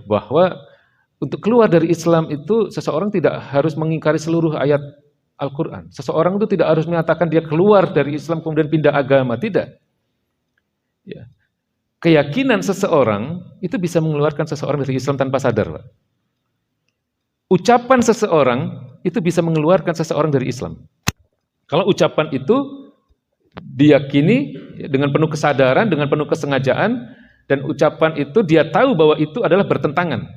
bahwa untuk keluar dari Islam itu seseorang tidak harus mengingkari seluruh ayat Al-Quran. Seseorang itu tidak harus mengatakan dia keluar dari Islam kemudian pindah agama, tidak. Ya. Keyakinan seseorang itu bisa mengeluarkan seseorang dari Islam tanpa sadar, Pak. Ucapan seseorang itu bisa mengeluarkan seseorang dari Islam. Kalau ucapan itu diyakini dengan penuh kesadaran, dengan penuh kesengajaan, dan ucapan itu dia tahu bahwa itu adalah bertentangan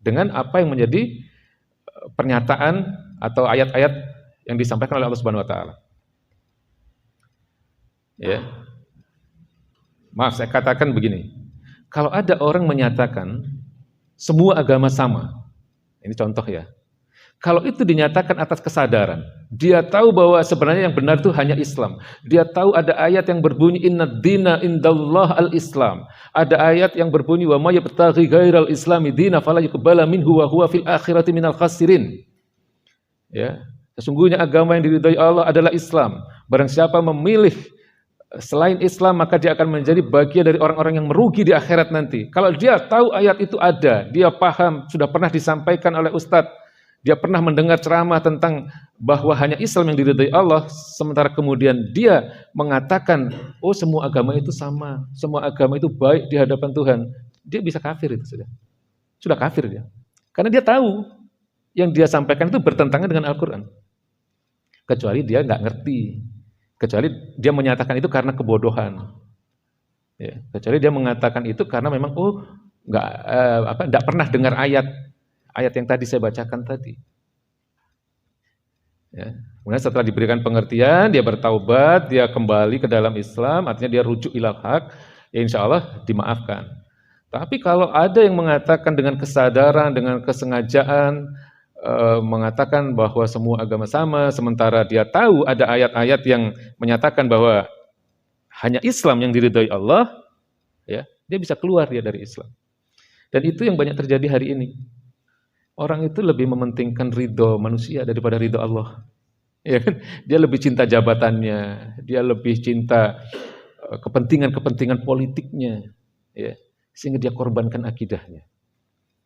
dengan apa yang menjadi pernyataan atau ayat-ayat yang disampaikan oleh Allah Subhanahu wa taala. Ya. Maaf, saya katakan begini. Kalau ada orang menyatakan semua agama sama. Ini contoh ya. Kalau itu dinyatakan atas kesadaran, dia tahu bahwa sebenarnya yang benar itu hanya Islam. Dia tahu ada ayat yang berbunyi innad dina indallah al-Islam. Ada ayat yang berbunyi wa may yabtaghi ghairal islami dina fala yuqbala minhu wa huwa fil akhirati minal khasirin. Ya. Sesungguhnya agama yang diridhai Allah adalah Islam. Barang siapa memilih selain Islam, maka dia akan menjadi bagian dari orang-orang yang merugi di akhirat nanti. Kalau dia tahu ayat itu ada, dia paham, sudah pernah disampaikan oleh ustadz, dia pernah mendengar ceramah tentang bahwa hanya Islam yang diridhai Allah, sementara kemudian dia mengatakan, oh semua agama itu sama, semua agama itu baik di hadapan Tuhan, dia bisa kafir itu sudah kafir dia. Karena dia tahu yang dia sampaikan itu bertentangan dengan Al-Quran. Kecuali dia nggak ngerti, kecuali dia menyatakan itu karena kebodohan, ya. Kecuali dia mengatakan itu karena memang nggak pernah dengar ayat yang tadi saya bacakan tadi. Ya. Kemudian setelah diberikan pengertian, dia bertaubat, dia kembali ke dalam Islam, artinya dia rujuk ilal haq, ya insya Allah dimaafkan. Tapi kalau ada yang mengatakan dengan kesadaran, dengan kesengajaan, mengatakan bahwa semua agama sama, sementara dia tahu ada ayat-ayat yang menyatakan bahwa hanya Islam yang diridhai Allah, ya, dia bisa keluar dia dari Islam. Dan itu yang banyak terjadi hari ini. Orang itu lebih mementingkan ridho manusia daripada ridho Allah. Ya kan? Dia lebih cinta jabatannya, dia lebih cinta kepentingan-kepentingan politiknya, ya, sehingga dia korbankan akidahnya.